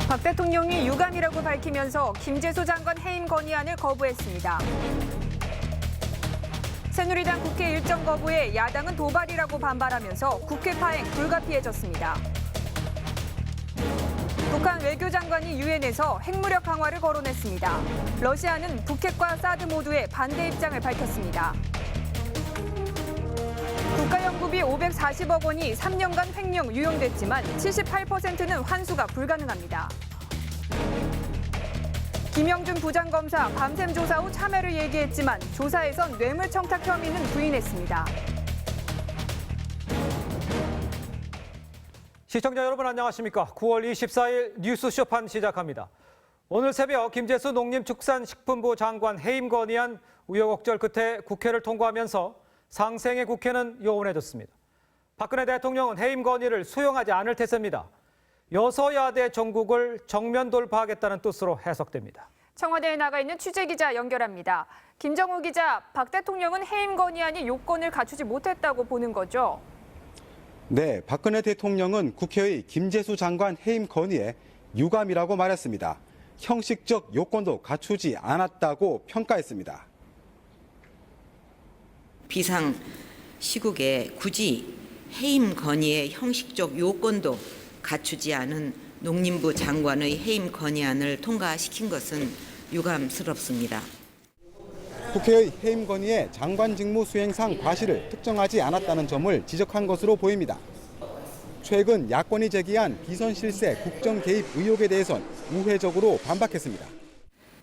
박 대통령이 유감이라고 밝히면서 김재수 장관 해임 건의안을 거부했습니다. 새누리당 국회 일정 거부에 야당은 도발이라고 반발하면서 국회 파행 불가피해졌습니다. 북한 외교장관이 유엔에서 핵무력 강화를 거론했습니다. 러시아는 북핵과 사드 모두의 반대 입장을 밝혔습니다. 국가연구비 540억 원이 3년간 횡령 유용됐지만 78%는 환수가 불가능합니다. 김영준 부장검사 밤샘 조사 후 참여를 얘기했지만 조사에선 뇌물청탁 혐의는 부인했습니다. 시청자 여러분 안녕하십니까? 9월 24일 뉴스 쇼판 시작합니다. 오늘 새벽 김재수 농림축산식품부 장관 해임 건의안 우여곡절 끝에 국회를 통과하면서 상생의 국회는 요원해졌습니다. 박근혜 대통령은 해임 건의를 수용하지 않을 태세입니다. 여서야대 정국을 정면 돌파하겠다는 뜻으로 해석됩니다. 청와대에 나가 있는 취재기자 연결합니다. 김정우 기자, 박 대통령은 해임 건의안이 요건을 갖추지 못했다고 보는 거죠? 네, 박근혜 대통령은 국회의 김재수 장관 해임 건의에 유감이라고 말했습니다. 형식적 요건도 갖추지 않았다고 평가했습니다. 비상 시국에 굳이 해임 건의의 형식적 요건도 갖추지 않은 농림부 장관의 해임 건의안을 통과시킨 것은 유감스럽습니다. 국회의 해임 건의에 장관 직무 수행상 과실을 특정하지 않았다는 점을 지적한 것으로 보입니다. 최근 야권이 제기한 비선 실세 국정 개입 의혹에 대해선 우회적으로 반박했습니다.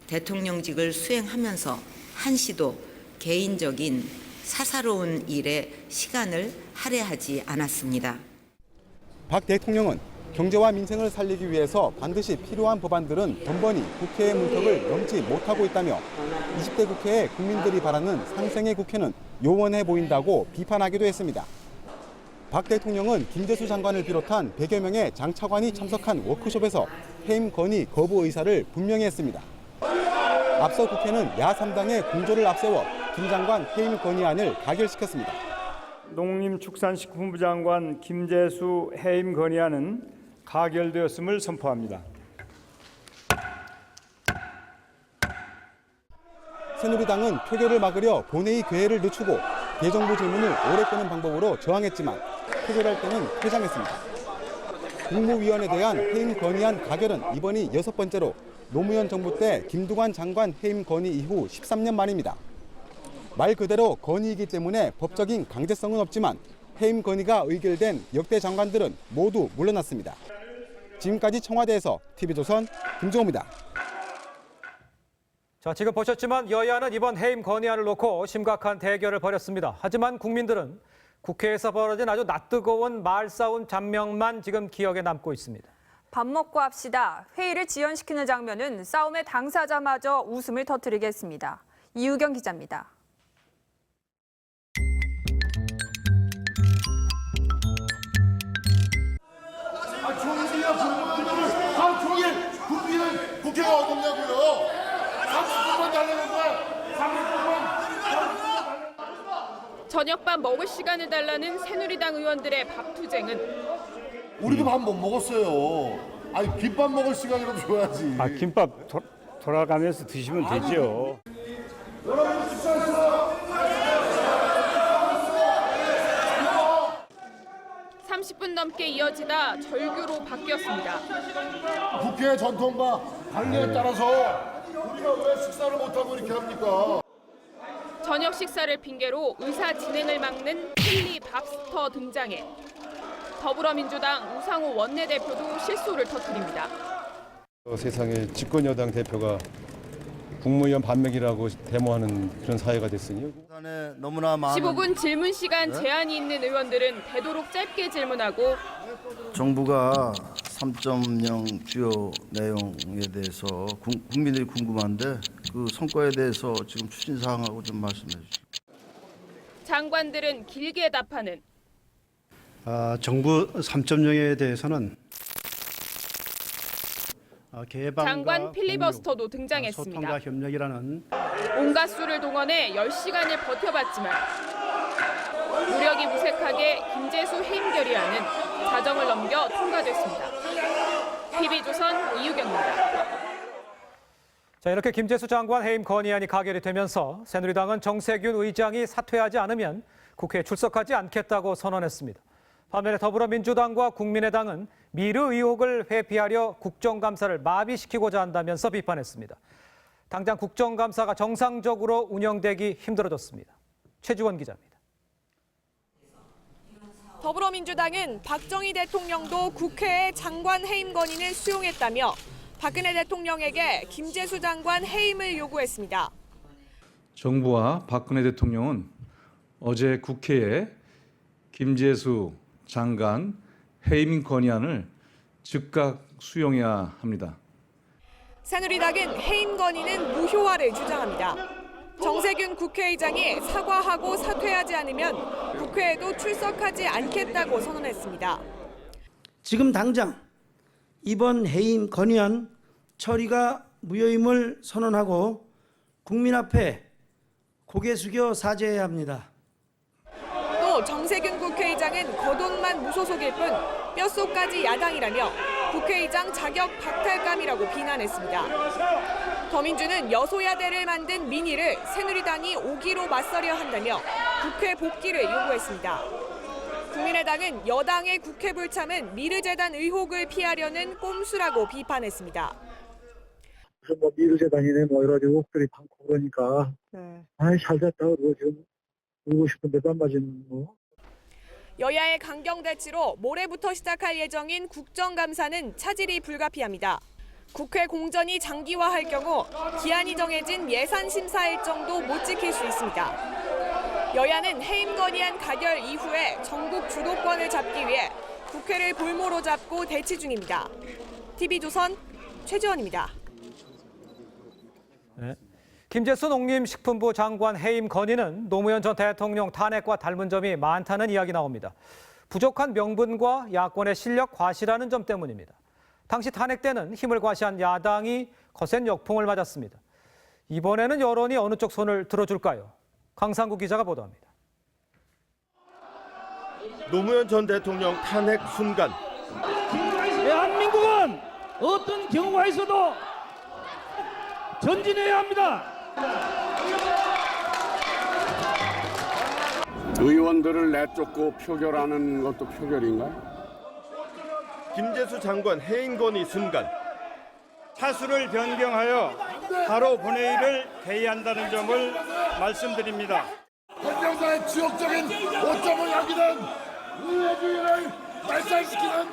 대통령직을 수행하면서 한시도 개인적인 사사로운 일에 시간을 할애하지 않았습니다. 박 대통령은 경제와 민생을 살리기 위해서 반드시 필요한 법안들은 번번이 국회의 문턱을 넘지 못하고 있다며 20대 국회에 국민들이 바라는 상생의 국회는 요원해 보인다고 비판하기도 했습니다. 박 대통령은 김재수 장관을 비롯한 100여 명의 장차관이 참석한 워크숍에서 해임 건의 거부 의사를 분명히 했습니다. 앞서 국회는 야3당의 공조를 앞세워 김 장관 해임 건의안을 가결시켰습니다. 농림축산식품부 장관 김재수 해임 건의안은 가결되었음을 선포합니다. 새누리당은 표결을 막으려 본회의 괴회를 늦추고 대정부 질문을 오래 끄는 방법으로 저항했지만 표결할 때는 퇴장했습니다. 국무위원에 대한 해임 건의안 가결은 이번이 6번째로 노무현 정부 때 김두관 장관 해임 건의 이후 13년 만입니다. 말 그대로 건의이기 때문에 법적인 강제성은 없지만 해임 건의가 의결된 역대 장관들은 모두 물러났습니다. 지금까지 청와대에서 TV조선 김종호입니다. 자, 지금 보셨지만 여야는 이번 해임 건의안을 놓고 심각한 대결을 벌였습니다. 하지만 국민들은 국회에서 벌어진 아주 낯뜨거운 말싸움 장면만 지금 기억에 남고 있습니다. 밥 먹고 합시다. 회의를 지연시키는 장면은 싸움의 당사자마저 웃음을 터뜨리게 했습니다. 이유경 기자입니다. 국민은 국회가 어딨냐고요. 30분만 달라는 거야. 30분만. 저녁밥 먹을 시간을 달라는 새누리당 의원들의 밥투쟁은 우리도 밥 못 먹었어요. 아니 김밥 먹을 시간이라도 줘야지. 김밥 돌아가면서 드시면 되죠. 30분 넘게 이어지다 절규로 바뀌었습니다. 국회 전통과 관례에 따라서 우리가 왜 식사를 못하고 이렇게 합니까? 저녁 식사를 핑계로 의사 진행을 막는 필리밥스터 등장해 더불어민주당 우상호 원내대표도 실소를 터뜨립니다. 세상에 집권여당 대표가 국무위원 반맥이라고 데모하는 그런 사회가 됐으니 15분 질문 시간 제한이 있는 의원들은 되도록 짧게 질문하고 정부가 3.0 주요 내용에 대해서 국민들이 궁금한데 그 성과에 대해서 지금 추진 사항하고 좀 말씀해 주시죠. 장관들은 길게 답하는 정부 3.0에 대해서는 장관 필리버스터도 등장했습니다. 소통과 협력이라는 온갖 수를 동원해 10시간을 버텨봤지만 무력이 무색하게 김재수 해임 결의안은 자정을 넘겨 통과됐습니다. TV조선 이유경입니다. 자, 이렇게 김재수 장관 해임 건의안이 가결이 되면서 새누리당은 정세균 의장이 사퇴하지 않으면 국회에 출석하지 않겠다고 선언했습니다. 반면에 더불어민주당과 국민의당은 미르 의혹을 회피하려 국정감사를 마비시키고자 한다면서 비판했습니다. 당장 국정감사가 정상적으로 운영되기 힘들어졌습니다. 최지원 기자입니다. 더불어민주당은 박정희 대통령도 국회에 장관 해임 건의를 수용했다며 박근혜 대통령에게 김재수 장관 해임을 요구했습니다. 정부와 박근혜 대통령은 어제 국회에 김재수 장관 해임 건의안을 즉각 수용해야 합니다. 새누리당은 해임 건의는 무효화를 주장합니다. 정세균 국회의장이 사과하고 사퇴하지 않으면 국회에도 출석하지 않겠다고 선언했습니다. 지금 당장 이번 해임 건의안 처리가 무효임을 선언하고 국민 앞에 고개 숙여 사죄해야 합니다. 또 정세균 국회의장은 거동만 무소속일 뿐 뼛속까지 야당이라며 국회의장 자격 박탈감이라고 비난했습니다. 더민주는 여소야대를 만든 민의를 새누리당이 5기로 맞서려 한다며 국회 복귀를 요구했습니다. 국민의당은 여당의 국회 불참은 미르재단 의혹을 피하려는 꼼수라고 비판했습니다. 무슨 뭐 미르재단이네 뭐 여러 가지 의혹들이 많고 그러니까 아이 잘 됐다 그러고 지금 울고 싶은데도 안 맞은 뭐. 여야의 강경대치로 모레부터 시작할 예정인 국정감사는 차질이 불가피합니다. 국회 공전이 장기화할 경우 기한이 정해진 예산 심사 일정도 못 지킬 수 있습니다. 여야는 해임 건의안 가결 이후에 전국 주도권을 잡기 위해 국회를 볼모로 잡고 대치 중입니다. TV조선 최지원입니다. 네. 김재수 농림식품부 장관 해임 건의는 노무현 전 대통령 탄핵과 닮은 점이 많다는 이야기 나옵니다. 부족한 명분과 야권의 실력 과시라는 점 때문입니다. 당시 탄핵 때는 힘을 과시한 야당이 거센 역풍을 맞았습니다. 이번에는 여론이 어느 쪽 손을 들어줄까요? 강상구 기자가 보도합니다. 노무현 전 대통령 탄핵 순간 대한민국은 어떤 경우가 있어도 전진해야 합니다. 의원들을 내쫓고 표결하는 것도 표결인가요? 김재수 장관 해임 건의 순간 차수를 변경하여 바로 본회의를 개의한다는 점을 말씀드립니다. 헌정사의 지역적인 오점을 남기는 의회주의를 말살시키는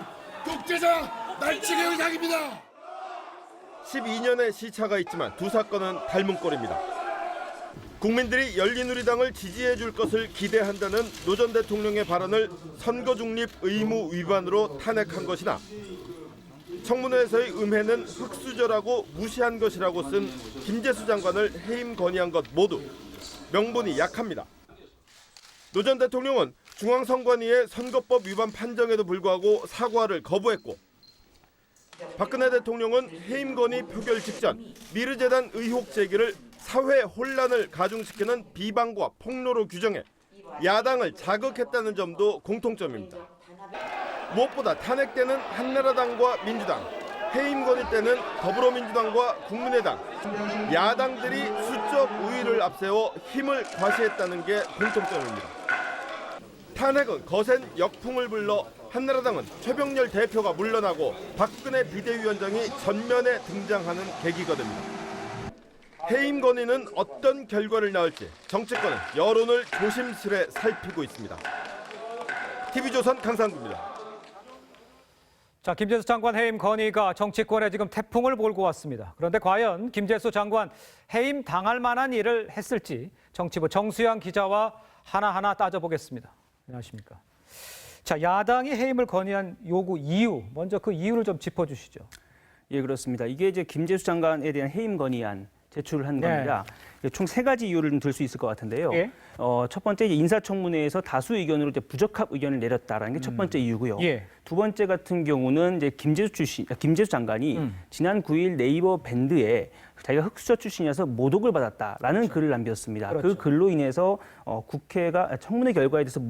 독재자 날치기 의장입니다. 12년의 시차가 있지만 두 사건은 닮은 꼴입니다. 국민들이 열린우리당을 지지해 줄 것을 기대한다는 노 전 대통령의 발언을 선거 중립 의무 위반으로 탄핵한 것이나 청문회에서의 음해는 흑수저라고 무시한 것이라고 쓴 김재수 장관을 해임 건의한 것 모두 명분이 약합니다. 노 전 대통령은 중앙선관위의 선거법 위반 판정에도 불구하고 사과를 거부했고 박근혜 대통령은 해임 건의 표결 직전 미르재단 의혹 제기를 사회 혼란을 가중시키는 비방과 폭로로 규정해 야당을 자극했다는 점도 공통점입니다. 무엇보다 탄핵 때는 한나라당과 민주당, 해임 건의 때는 더불어민주당과 국민의당, 야당들이 수적 우위를 앞세워 힘을 과시했다는 게 공통점입니다. 탄핵은 거센 역풍을 불러 한나라당은 최병렬 대표가 물러나고 박근혜 비대위원장이 전면에 등장하는 계기가 됩니다. 해임 건의는 어떤 결과를 낳을지 정치권은 여론을 조심스레 살피고 있습니다. TV조선 강상구입니다. 자, 김재수 장관 해임 건의가 정치권에 지금 태풍을 몰고 왔습니다. 그런데 과연 김재수 장관 해임 당할 만한 일을 했을지 정치부 정수영 기자와 하나하나 따져보겠습니다. 안녕하십니까? 자, 야당이 해임을 건의한 요구 이유, 먼저 그 이유를 좀 짚어주시죠. 예, 그렇습니다. 이게 이제 김재수 장관에 대한 해임 건의안 제출을 한 겁니다. 총 3가지 이유를 들 수 있을 것 같은데요. 첫 번째 인사청문회에서 다수 의견으로 이제 부적합 의견을 내렸다라는 게 첫 번째 이유고요. 두 번째 같은 경우는 이제 김재수 장관이 지난 9일 네이버 밴드에 자기가 흑수저 출신이어서 모독을 받았다라는 글을 남겼습니다. 그 글로 인해서 국회가 청문회 결과에 대해서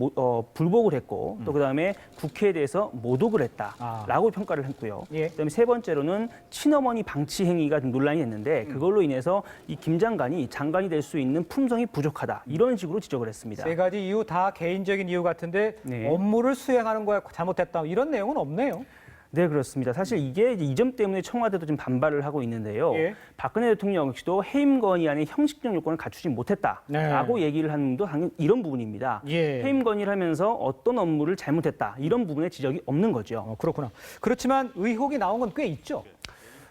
불복을 했고 또 그다음에 국회에 대해서 모독을 했다라고 평가를 했고요. 그다음에 세 번째로는 친어머니 방치 행위가 좀 논란이 됐는데 그걸로 인해서 이 김 장관이 장관이 될 수 있는 품성이 부족하다 이런 식으로 지적을 했습니다. 세 가지 이유 다 개인적인 이유 같은데 업무를 수행하는 거에 잘못했다 이런 내용은 없네요. 네, 그렇습니다. 사실 이게 이 점 때문에 청와대도 좀 반발을 하고 있는데요. 박근혜 대통령 역시도 해임 건의안의 형식적 요건을 갖추지 못했다라고 얘기를 하는 것도 당연히 이런 부분입니다. 해임 건의를 하면서 어떤 업무를 잘못했다 이런 부분에 지적이 없는 거죠. 그렇구나. 그렇지만 의혹이 나온 건 꽤 있죠.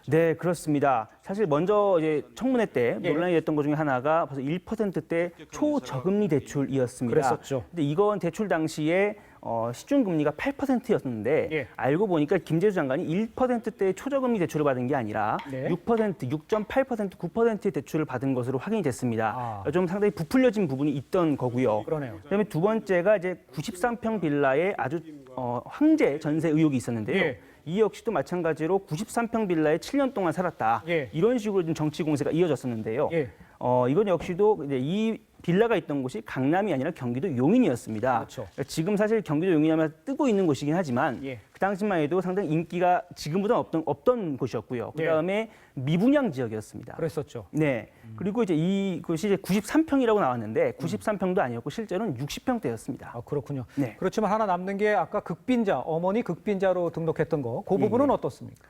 네, 그렇습니다. 사실 먼저 이제 청문회 때 논란이 됐던 것 중에 하나가 벌써 1%대 초저금리 대출이었습니다. 그랬었죠. 근데 이건 대출 당시에 시중금리가 8%였는데 알고 보니까 김재수 장관이 1%대 초저금리 대출을 받은 게 아니라 6%, 6.8%, 9%의 대출을 받은 것으로 확인이 됐습니다. 좀 상당히 부풀려진 부분이 있던 거고요. 그러네요. 그다음에 두 번째가 이제 93평 빌라에 아주 황제 전세 의혹이 있었는데요. 이 역시도 마찬가지로 93평 빌라에 7년 동안 살았다. 이런 식으로 좀 정치 공세가 이어졌었는데요. 이건 역시도 이제 이 빌라가 있던 곳이 강남이 아니라 경기도 용인이었습니다. 그렇죠. 지금 사실 경기도 용인하면 뜨고 있는 곳이긴 하지만 그 당시만 해도 상당히 인기가 지금보다 없던 곳이었고요. 그다음에 미분양 지역이었습니다. 그랬었죠. 네. 그리고 이제 이곳이 이제 93평이라고 나왔는데 93평도 아니었고 실제로는 60평대였습니다. 그렇군요. 네. 그렇지만 하나 남는 게 아까 극빈자, 어머니 극빈자로 등록했던 거, 그 부분은 어떻습니까?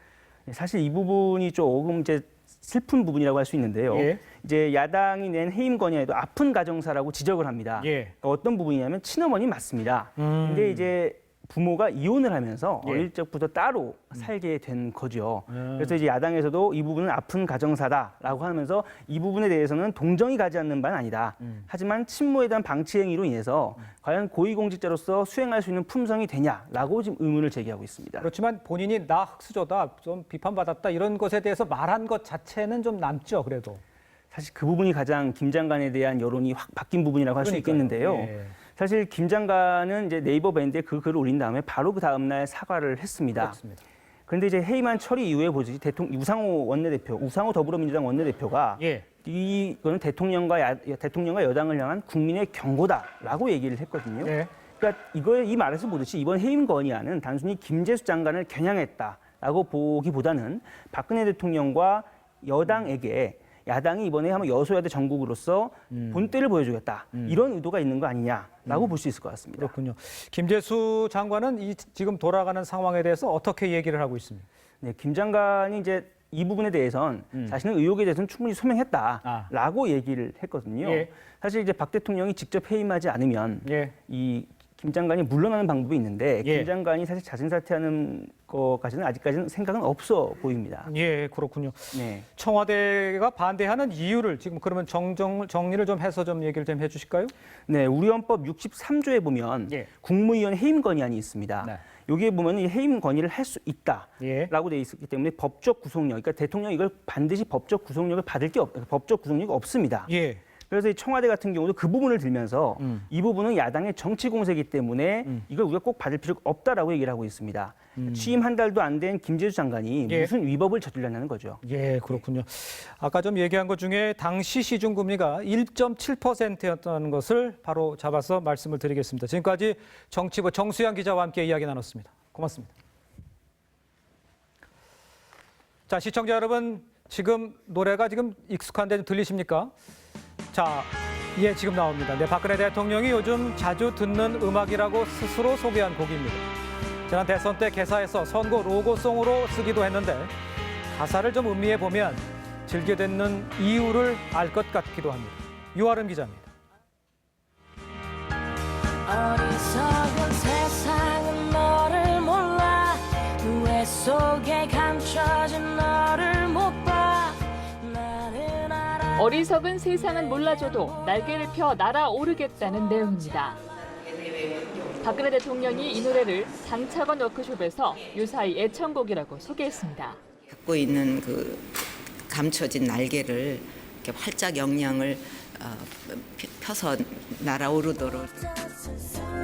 사실 이 부분이 조금 이제 슬픈 부분이라고 할 수 있는데요. 이제 야당이 낸 해임 건의안에도 아픈 가정사라고 지적을 합니다. 그러니까 어떤 부분이냐면 친어머니 맞습니다. 근데 이제 부모가 이혼을 하면서 어릴 적부터 따로 살게 된 거죠. 그래서 이제 야당에서도 이 부분은 아픈 가정사다라고 하면서 이 부분에 대해서는 동정이 가지 않는 바는 아니다. 하지만 친모에 대한 방치 행위로 인해서 과연 고위공직자로서 수행할 수 있는 품성이 되냐라고 지금 의문을 제기하고 있습니다. 그렇지만 본인이 나 흑수저다, 좀 비판받았다 이런 것에 대해서 말한 것 자체는 좀 남죠, 그래도. 사실 그 부분이 가장 김 장관에 대한 여론이 확 바뀐 부분이라고 할 수 있겠는데요. 사실 김 장관은 이제 네이버 밴드에 그 글을 올린 다음에 바로 그 다음 날 사과를 했습니다. 그렇습니다. 그런데 이제 해임안 처리 이후에 보지 우상호 더불어민주당 원내대표가 이거는 대통령과 여당을 향한 국민의 경고다라고 얘기를 했거든요. 그러니까 이 말에서 보듯이 이번 해임 건의안은 단순히 김재수 장관을 겨냥했다라고 보기보다는 박근혜 대통령과 여당에게 야당이 이번에 한번 여소야대 정국으로서 본때를 보여주겠다. 이런 의도가 있는 거 아니냐라고 볼 수 있을 것 같습니다. 그렇군요. 김재수 장관은 이 지금 돌아가는 상황에 대해서 어떻게 얘기를 하고 있습니까? 네, 김 장관이 이제 이 부분에 대해선 자신의 의혹에 대해서는 충분히 소명했다라고 얘기를 했거든요. 사실 이제 박 대통령이 직접 해임하지 않으면 이 김 장관이 물러나는 방법이 있는데 김 장관이 사실 자진 사퇴하는 것까지는 아직까지는 생각은 없어 보입니다. 그렇군요. 네. 청와대가 반대하는 이유를 지금 그러면 정리를 좀 해서 좀 얘기를 좀 해주실까요? 네, 우리 헌법 63조에 보면 국무위원 해임 건의안이 있습니다. 여기에 보면 해임 건의를 할 수 있다라고 돼 있기 때문에 법적 구속력, 그러니까 대통령이 이걸 반드시 법적 구속력을 법적 구속력이 없습니다. 그래서 이 청와대 같은 경우도 그 부분을 들면서 이 부분은 야당의 정치 공세이기 때문에 이걸 우리가 꼭 받을 필요가 없다라고 얘기를 하고 있습니다. 취임 한 달도 안 된 김재수 장관이 무슨 위법을 저질렀냐는 거죠. 그렇군요. 아까 좀 얘기한 것 중에 당시 시중금리가 1.7%였다는 것을 바로 잡아서 말씀을 드리겠습니다. 지금까지 정치부 정수양 기자와 함께 이야기 나눴습니다. 고맙습니다. 자, 시청자 여러분, 지금 노래가 지금 익숙한데 들리십니까? 자, 지금 나옵니다. 박근혜 대통령이 요즘 자주 듣는 음악이라고 스스로 소개한 곡입니다. 지난 대선 때 개사해서 선거 로고송으로 쓰기도 했는데 가사를 좀 음미해 보면 즐겨 듣는 이유를 알 것 같기도 합니다. 유아름 기자입니다. 어리석은 세상은 너를 몰라 후회 속에 감춰진 너를 못 봐. 어리석은 세상은 몰라줘도 날개를 펴 날아오르겠다는 내용입니다. 박근혜 대통령이 이 노래를 장차관 워크숍에서 유사히 애청곡이라고 소개했습니다. 갖고 있는 그 감춰진 날개를 이렇게 활짝 영향을 펴서 날아오르도록.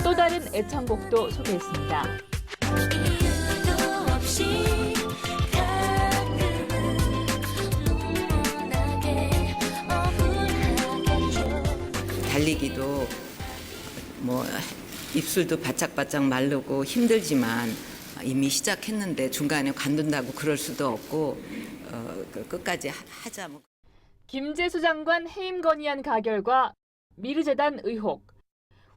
또 다른 애청곡도 소개했습니다. 달리기도 뭐 입술도 바짝바짝 마르고 힘들지만 이미 시작했는데 중간에 관둔다고 그럴 수도 없고 끝까지 하자. 김재수 장관 해임 건의안 가결과 미르재단 의혹,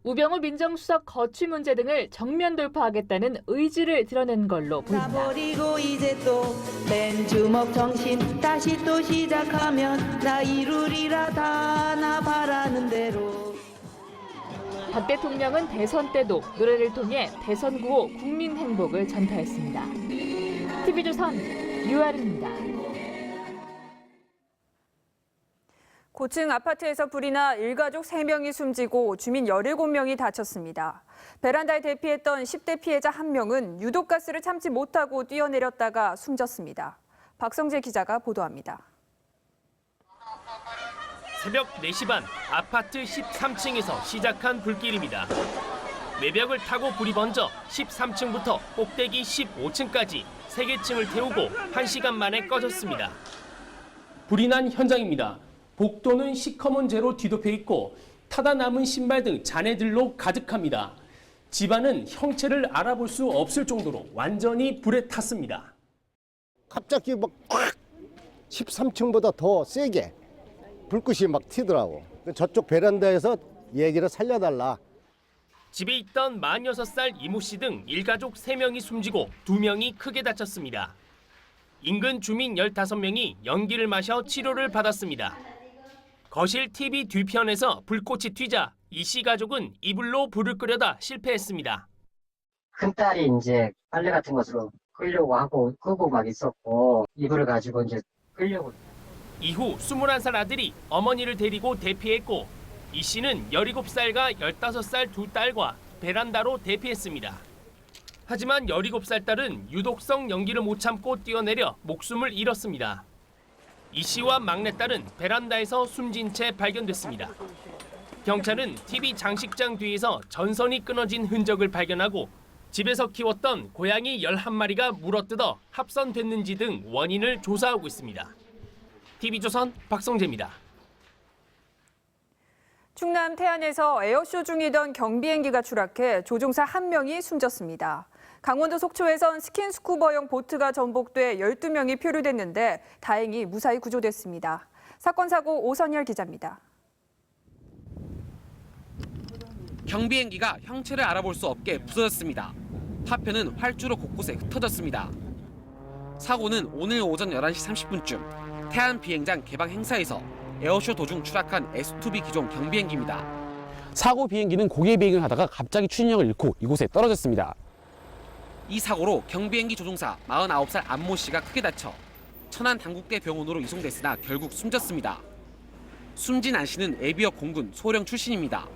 우병우 민정수석 거취 문제 등을 정면 돌파하겠다는 의지를 드러낸 걸로 보입니다. 버리고 이제 또 맨주먹 정신 다시 또 시작하면 나 이루리라 다 나 바라는 대로. 박 대통령은 대선 때도 노래를 통해 대선 구호 국민 행복을 전파했습니다. TV조선 유아름입니다. 고층 아파트에서 불이 나 일가족 3명이 숨지고 주민 17명이 다쳤습니다. 베란다에 대피했던 10대 피해자 1명은 유독가스를 참지 못하고 뛰어내렸다가 숨졌습니다. 박성재 기자가 보도합니다. 새벽 4시 반 아파트 13층에서 시작한 불길입니다. 외벽을 타고 불이 번져 13층부터 꼭대기 15층까지 3개 층을 태우고 1시간 만에 꺼졌습니다. 불이 난 현장입니다. 복도는 시커먼 재로 뒤덮여 있고 타다 남은 신발 등 잔해들로 가득합니다. 집안은 형체를 알아볼 수 없을 정도로 완전히 불에 탔습니다. 갑자기 막 13층보다 더 세게 불꽃이 막 튀더라고. 저쪽 베란다에서 얘기를 살려달라. 집에 있던 46살 이모 씨 등 일가족 3명이 숨지고 2명이 크게 다쳤습니다. 인근 주민 15명이 연기를 마셔 치료를 받았습니다. 거실 TV 뒤편에서 불꽃이 튀자 이 씨 가족은 이불로 불을 끄려다 실패했습니다. 큰딸이 이제 빨래 같은 것으로 끌려고 하고 끄고 막 있었고 이불을 가지고 이제 끌려고. 이후 21살 아들이 어머니를 데리고 대피했고 이 씨는 17살과 15살 두 딸과 베란다로 대피했습니다. 하지만 17살 딸은 유독성 연기를 못 참고 뛰어내려 목숨을 잃었습니다. 이 씨와 막내딸은 베란다에서 숨진 채 발견됐습니다. 경찰은 TV 장식장 뒤에서 전선이 끊어진 흔적을 발견하고 집에서 키웠던 고양이 11마리가 물어뜯어 합선됐는지 등 원인을 조사하고 있습니다. TV조선 박성재입니다. 충남 태안에서 에어쇼 중이던 경비행기가 추락해 조종사 1명이 숨졌습니다. 강원도 속초에선 스킨스쿠버용 보트가 전복돼 12명이 표류됐는데 다행히 무사히 구조됐습니다. 사건 사고 오선열 기자입니다. 경비행기가 형체를 알아볼 수 없게 부서졌습니다. 파편은 활주로 곳곳에 흩어졌습니다. 사고는 오늘 오전 11시 30분쯤 태안 비행장 개방 행사에서 에어쇼 도중 추락한 S2B 기종 경비행기입니다. 사고 비행기는 고개 비행을 하다가 갑자기 추진력을 잃고 이곳에 떨어졌습니다. 이 사고로 경비행기 조종사 49살 안모 씨가 크게 다쳐 천안 당국대 병원으로 이송됐으나 결국 숨졌습니다. 숨진 안 씨는 예비역 공군 소령 출신입니다.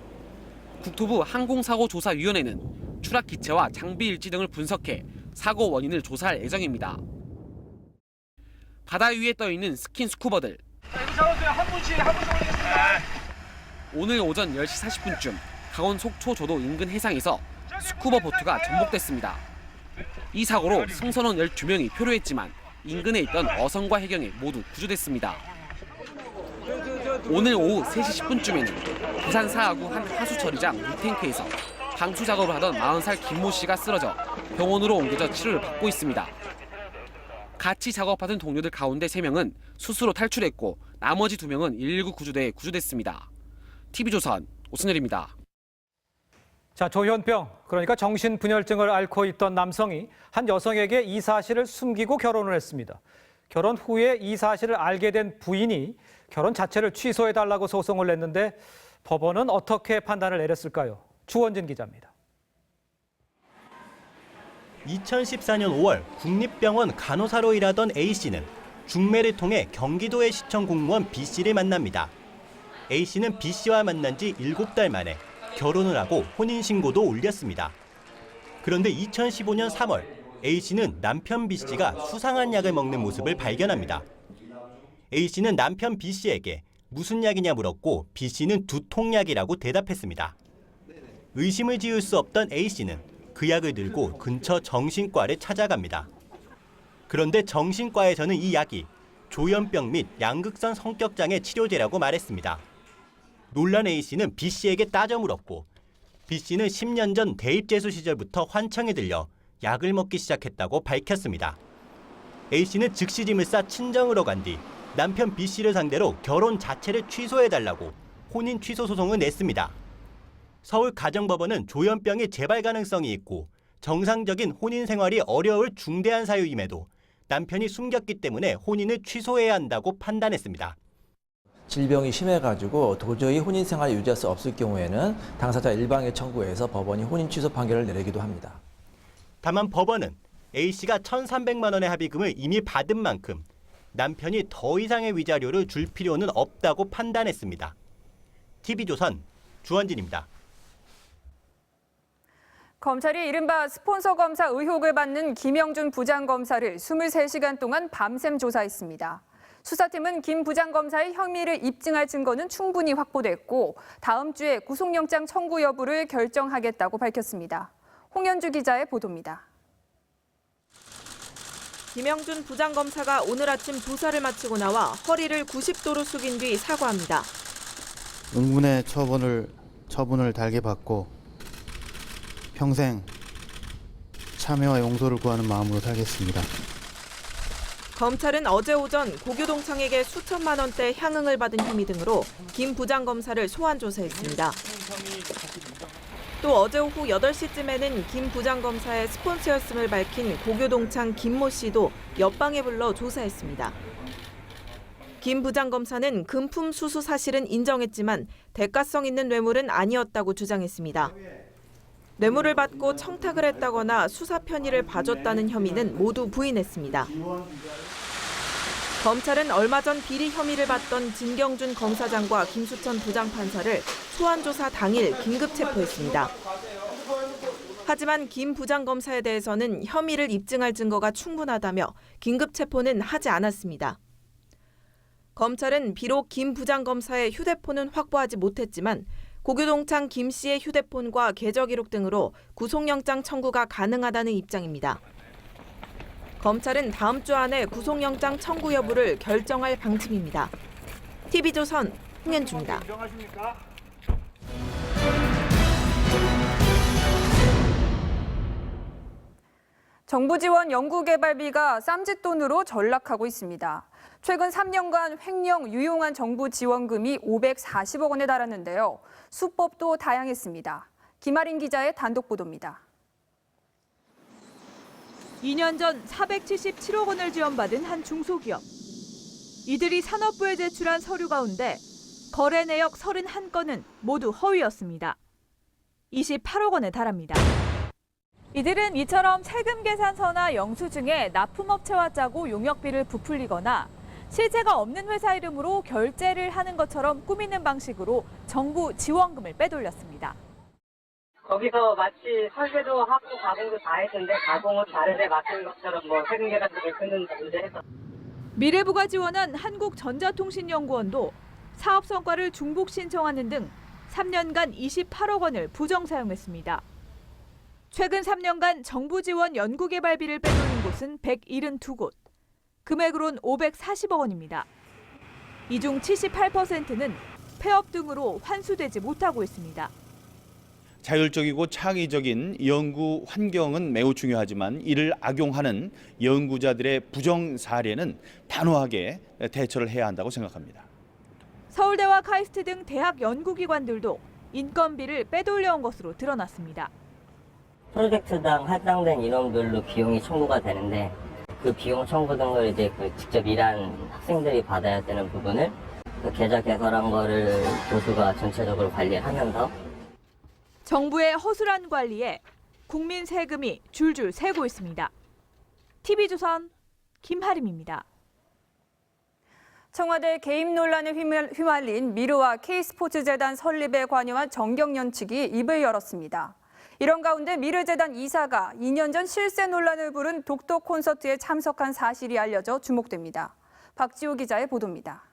국토부 항공사고조사위원회는 추락 기체와 장비 일지 등을 분석해 사고 원인을 조사할 예정입니다. 바다 위에 떠 있는 스킨스쿠버들. 오늘 오전 10시 40분쯤 강원 속초 조도 인근 해상에서 스쿠버 보트가 전복됐습니다. 이 사고로 승선원 12명이 표류했지만 인근에 있던 어선과 해경에 모두 구조됐습니다. 오늘 오후 3시 10분쯤에는 부산 사하구 한 하수 처리장 물탱크에서 방수 작업을 하던 40살 김모 씨가 쓰러져 병원으로 옮겨져 치료를 받고 있습니다. 같이 작업하던 동료들 가운데 3명은 수수로 탈출했고 나머지 2명은 119 구조대에 구조됐습니다. TV조선 오선열입니다. 자, 조현병, 그러니까 정신분열증을 앓고 있던 남성이 한 여성에게 이 사실을 숨기고 결혼을 했습니다. 결혼 후에 이 사실을 알게 된 부인이 결혼 자체를 취소해달라고 소송을 냈는데 법원은 어떻게 판단을 내렸을까요? 주원진 기자입니다. 2014년 5월 국립병원 간호사로 일하던 A씨는 중매를 통해 경기도의 시청 공무원 B씨를 만납니다. A씨는 B씨와 만난 지 7달 만에 결혼을 하고 혼인신고도 올렸습니다. 그런데 2015년 3월 A씨는 남편 B씨가 수상한 약을 먹는 모습을 발견합니다. A씨는 남편 B씨에게 무슨 약이냐 물었고 B씨는 두통약이라고 대답했습니다. 의심을 지을 수 없던 A씨는 그 약을 들고 근처 정신과를 찾아갑니다. 그런데 정신과에서는 이 약이 조현병 및 양극성 성격장애 치료제라고 말했습니다. 놀란 A씨는 B씨에게 따져 물었고 B씨는 10년 전 대입재수 시절부터 환청에 들려 약을 먹기 시작했다고 밝혔습니다. A씨는 즉시 짐을 싸 친정으로 간 뒤 남편 B씨를 상대로 결혼 자체를 취소해달라고 혼인 취소 소송을 냈습니다. 서울가정법원은 조현병의 재발 가능성이 있고 정상적인 혼인 생활이 어려울 중대한 사유임에도 남편이 숨겼기 때문에 혼인을 취소해야 한다고 판단했습니다. 질병이 심해가지고 도저히 혼인 생활을 유지할 수 없을 경우에는 당사자 일방의 청구에서 법원이 혼인 취소 판결을 내리기도 합니다. 다만 법원은 A씨가 1,300만 원의 합의금을 이미 받은 만큼 남편이 더 이상의 위자료를 줄 필요는 없다고 판단했습니다. TV조선 주원진입니다. 검찰이 이른바 스폰서 검사 의혹을 받는 김영준 부장검사를 23시간 동안 밤샘 조사했습니다. 수사팀은 김 부장검사의 혐의를 입증할 증거는 충분히 확보됐고 다음 주에 구속영장 청구 여부를 결정하겠다고 밝혔습니다. 홍현주 기자의 보도입니다. 김영준 부장검사가 오늘 아침 조사를 마치고 나와 허리를 90도로 숙인 뒤 사과합니다. 응분의 처분을 달게 받고 평생 참여와 용서를 구하는 마음으로 살겠습니다. 검찰은 어제 오전 고교동창에게 수천만 원대 향응을 받은 혐의 등으로 김 부장검사를 소환 조사했습니다. 또 어제 오후 8시쯤에는 김 부장검사의 스폰서였음을 밝힌 고교동창 김모 씨도 옆방에 불러 조사했습니다. 김 부장검사는 금품 수수 사실은 인정했지만 대가성 있는 뇌물은 아니었다고 주장했습니다. 뇌물을 받고 청탁을 했다거나 수사 편의를 봐줬다는 혐의는 모두 부인했습니다. 검찰은 얼마 전 비리 혐의를 받던 진경준 검사장과 김수천 부장판사를 소환조사 당일 긴급 체포했습니다. 하지만 김 부장검사에 대해서는 혐의를 입증할 증거가 충분하다며 긴급 체포는 하지 않았습니다. 검찰은 비록 김 부장검사의 휴대폰은 확보하지 못했지만 고교동창 김 씨의 휴대폰과 계좌 기록 등으로 구속영장 청구가 가능하다는 입장입니다. 검찰은 다음 주 안에 구속영장 청구 여부를 결정할 방침입니다. TV조선 홍현주입니다. 정부 지원 연구개발비가 쌈짓돈으로 전락하고 있습니다. 최근 3년간 횡령 유용한 정부 지원금이 540억 원에 달았는데요. 수법도 다양했습니다. 김아린 기자의 단독 보도입니다. 2년 전 477억 원을 지원받은 한 중소기업. 이들이 산업부에 제출한 서류 가운데 거래 내역 31건은 모두 허위였습니다. 28억 원에 달합니다. 이들은 이처럼 세금 계산서나 영수증에 납품업체와 짜고 용역비를 부풀리거나 실체가 없는 회사 이름으로 결제를 하는 것처럼 꾸미는 방식으로 정부 지원금을 빼돌렸습니다. 거기서 마치 설계도 하고 가공도 다 했는데 가공은 다른 데 맡은 것처럼 세금 계산서를 쓰는 문제에서 미래부가 지원한 한국전자통신연구원도 사업 성과를 중복 신청하는 등 3년간 28억 원을 부정 사용했습니다. 최근 3년간 정부 지원 연구개발비를 빼돌린 곳은 172곳. 금액으로는 540억 원입니다. 이 중 78%는 폐업 등으로 환수되지 못하고 있습니다. 자율적이고 창의적인 연구 환경은 매우 중요하지만 이를 악용하는 연구자들의 부정 사례는 단호하게 대처를 해야 한다고 생각합니다. 서울대와 카이스트 등 대학 연구기관들도 인건비를 빼돌려온 것으로 드러났습니다. 프로젝트당 할당된 인원별로 비용이 청구가 되는데 그 비용 청구 등을 이제 직접 일한 학생들이 받아야 되는 부분을 계좌 개설한 거를 교수가 전체적으로 관리하면서 정부의 허술한 관리에 국민 세금이 줄줄 새고 있습니다. TV조선 김하림입니다. 청와대 개입 논란에 휘말린 미르와 K스포츠재단 설립에 관여한 정경련 측이 입을 열었습니다. 이런 가운데 미르재단 이사가 2년 전 실세 논란을 부른 독도 콘서트에 참석한 사실이 알려져 주목됩니다. 박지호 기자의 보도입니다.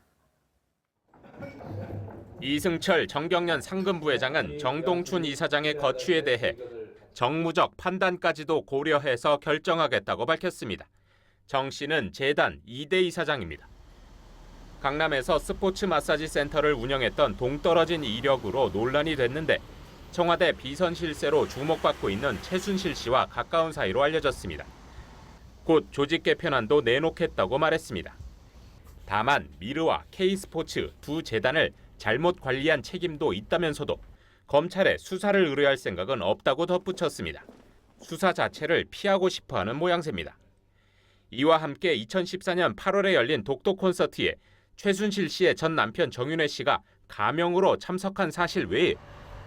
이승철 정경련 상금부회장은 정동춘 이사장의 거취에 대해 정무적 판단까지도 고려해서 결정하겠다고 밝혔습니다. 정 씨는 재단 2대 이사장입니다. 강남에서 스포츠 마사지 센터를 운영했던 동떨어진 이력으로 논란이 됐는데 청와대 비선 실세로 주목받고 있는 최순실 씨와 가까운 사이로 알려졌습니다. 곧 조직 개편안도 내놓겠다고 말했습니다. 다만 미르와 K스포츠 두 재단을 잘못 관리한 책임도 있다면서도 검찰에 수사를 의뢰할 생각은 없다고 덧붙였습니다. 수사 자체를 피하고 싶어하는 모양새입니다. 이와 함께 2014년 8월에 열린 독도 콘서트에 최순실 씨의 전 남편 정윤회 씨가 가명으로 참석한 사실 외에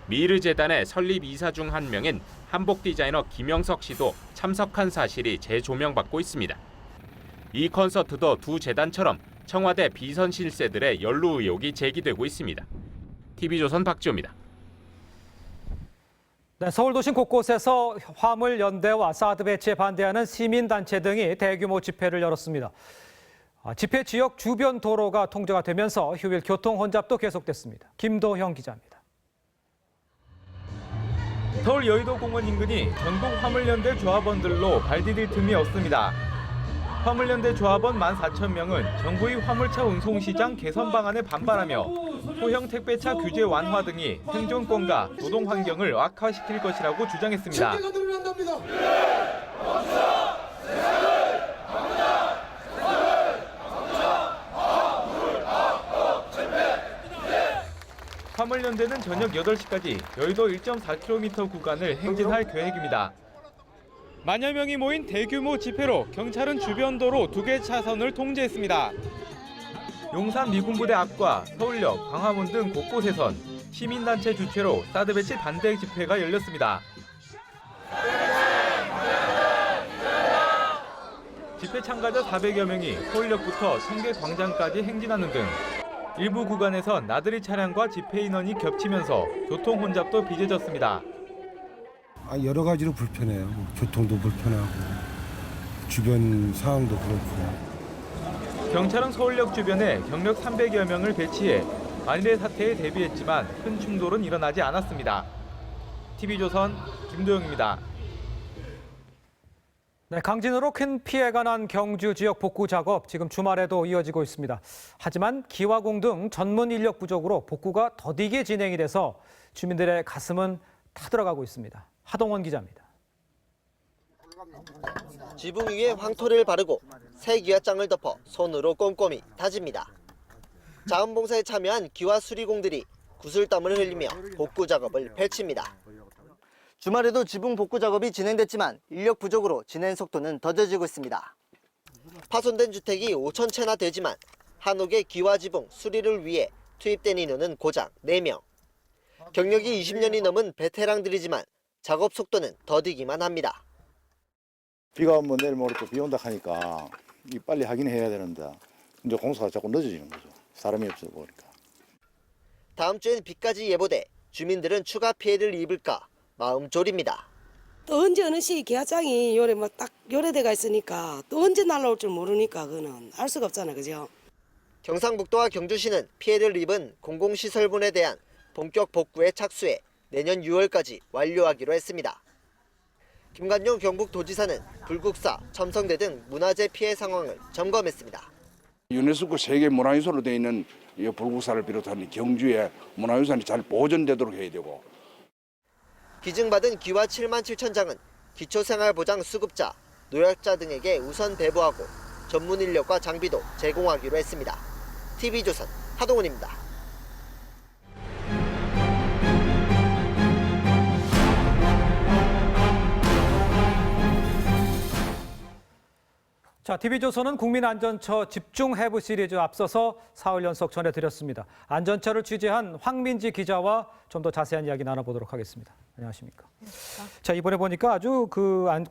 미르재단의 설립 이사 중 한 명인 한복 디자이너 김영석 씨도 참석한 사실이 재조명받고 있습니다. 이 콘서트도 두 재단처럼 청와대 비선 실세들의 연루 의혹이 제기되고 있습니다. TV조선 박지호입니다. 네, 서울 도심 곳곳에서 화물연대와 사드 배치에 반대하는 시민단체 등이 대규모 집회를 열었습니다. 집회 지역 주변 도로가 통제가 되면서 휴일 교통 혼잡도 계속됐습니다. 김도형 기자입니다. 서울 여의도공원 인근이 전국 화물연대 조합원들로 발디딜 틈이 없습니다. 화물연대 조합원 14,000명은 정부의 화물차 운송시장 개선 방안에 반발하며 소형 택배차 규제 완화 등이 생존권과 노동 환경을 악화시킬 것이라고 주장했습니다. 화물연대는 저녁 8시까지 여의도 1.4km 구간을 행진할 계획입니다. 만여 명이 모인 대규모 집회로 경찰은 주변 도로 2개 차선을 통제했습니다. 용산 미군부대 앞과 서울역, 광화문 등 곳곳에선 시민단체 주최로 사드 배치 반대 집회가 열렸습니다. 집회 참가자 400여 명이 서울역부터 청계광장까지 행진하는 등 일부 구간에선 나들이 차량과 집회 인원이 겹치면서 교통 혼잡도 빚어졌습니다. 여러 가지로 불편해요. 교통도 불편하고 주변 상황도 그렇고. 경찰은 서울역 주변에 경력 300여 명을 배치해 만일의 사태에 대비했지만 큰 충돌은 일어나지 않았습니다. TV조선 김도영입니다. 네, 강진으로 큰 피해가 난 경주 지역 복구 작업 지금 주말에도 이어지고 있습니다. 하지만 기화공 등 전문 인력 부족으로 복구가 더디게 진행이 돼서 주민들의 가슴은 타들어가고 있습니다. 하동원 기자입니다. 지붕 위에 황토를 바르고 새 기와장을 덮어 손으로 꼼꼼히 다집니다. 자원봉사에 참여한 기와 수리공들이 구슬땀을 흘리며 복구 작업을 펼칩니다. 주말에도 지붕 복구 작업이 진행됐지만 인력 부족으로 진행 속도는 더뎌지고 있습니다. 파손된 주택이 5,000채나 되지만 한옥의 기와 지붕 수리를 위해 투입된 인원은 고작 4명. 경력이 20년이 넘은 베테랑들이지만 작업 속도는 더디기만 합니다. 비가 오면 내일 모레 또 비 온다 하니까 빨리 하긴 해야 되는데 이제 공사가 자꾸 늦어지는 거죠. 사람이 없어 보니까. 다음 주엔 비까지 예보돼 주민들은 추가 피해를 입을까 마음 졸입니다. 또 언제 어느 시기 기아장이 요래 뭐 딱 요래돼가 있으니까 또 언제 날라올 줄 모르니까 그거는 알 수가 없잖아, 그죠? 경상북도와 경주시는 피해를 입은 공공시설분에 대한 본격 복구에 착수해 내년 6월까지 완료하기로 했습니다. 김관용 경북도지사는 불국사, 첨성대 등 문화재 피해 상황을 점검했습니다. 유네스코 세계문화유산으로 되어 있는 이 불국사를 비롯한 경주의 문화유산이 잘 보존되도록 해야 되고. 기증받은 기와 7만 7천 장은 기초생활보장 수급자, 노약자 등에게 우선 배부하고 전문 인력과 장비도 제공하기로 했습니다. TV조선 하동훈입니다. 자, TV조선은 국민안전처 집중해부 시리즈 앞서서 사흘 연속 전해드렸습니다. 안전처를 취재한 황민지 기자와 좀 더 자세한 이야기 나눠보도록 하겠습니다. 안녕하십니까. 자, 이번에 보니까 아주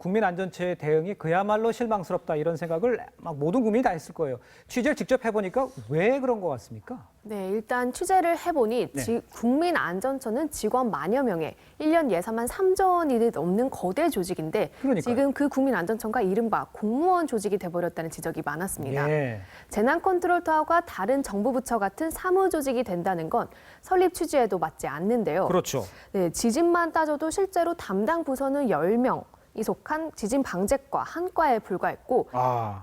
국민안전처의 대응이 그야말로 실망스럽다 이런 생각을 막 모든 국민이 다 했을 거예요. 취재를 직접 해보니까 왜 그런 것 같습니까? 네, 일단 취재를 해보니 국민안전처는 직원 만여 명에 1년 예산만 3조 원이 넘는 거대 조직인데 그러니까요. 지금 그 국민안전처가 이른바 공무원 조직이 돼버렸다는 지적이 많았습니다. 예. 재난컨트롤타워가 다른 정부 부처 같은 사무조직이 된다는 건 설립 취지에도 맞지 않는데요. 그렇죠. 네, 지진만 따져도 실제로 담당 부서는 10명, 속한 지진 방재과 한 과에 불과했고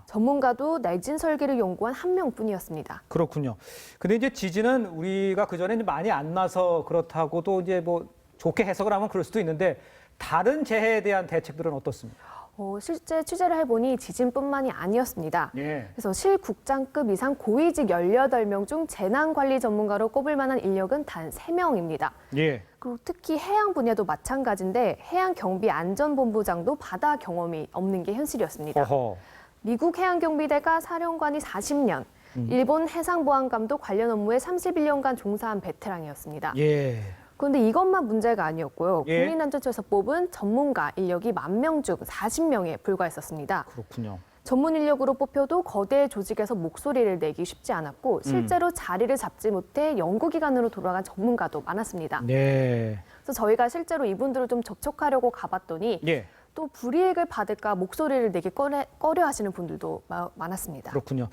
전문가도 내진 설계를 연구한 한 명뿐이었습니다. 그렇군요. 근데 이제 지진은 우리가 그전에 많이 안 나서 그렇다고도 이제 뭐 좋게 해석을 하면 그럴 수도 있는데 다른 재해에 대한 대책들은 어떻습니까? 실제 취재를 해보니 지진뿐만이 아니었습니다. 예. 그래서 실국장급 이상 고위직 18명 중 재난관리 전문가로 꼽을 만한 인력은 단 3명입니다. 예. 그리고 특히 해양 분야도 마찬가지인데 해양경비안전본부장도 바다 경험이 없는 게 현실이었습니다. 어허. 미국 해양경비대가 사령관이 40년, 일본 해상보안감도 관련 업무에 31년간 종사한 베테랑이었습니다. 예. 그런데 이것만 문제가 아니었고요. 예. 국민안전처에서 뽑은 전문가 인력이 10,000명 중 40명에 불과했었습니다. 그렇군요. 전문 인력으로 뽑혀도 거대 조직에서 목소리를 내기 쉽지 않았고 실제로 자리를 잡지 못해 연구기관으로 돌아간 전문가도 많았습니다. 네. 그래서 저희가 실제로 이분들을 좀 접촉하려고 가봤더니 예. 또 불이익을 받을까 목소리를 내기 꺼려 하시는 분들도 많았습니다. 그렇군요.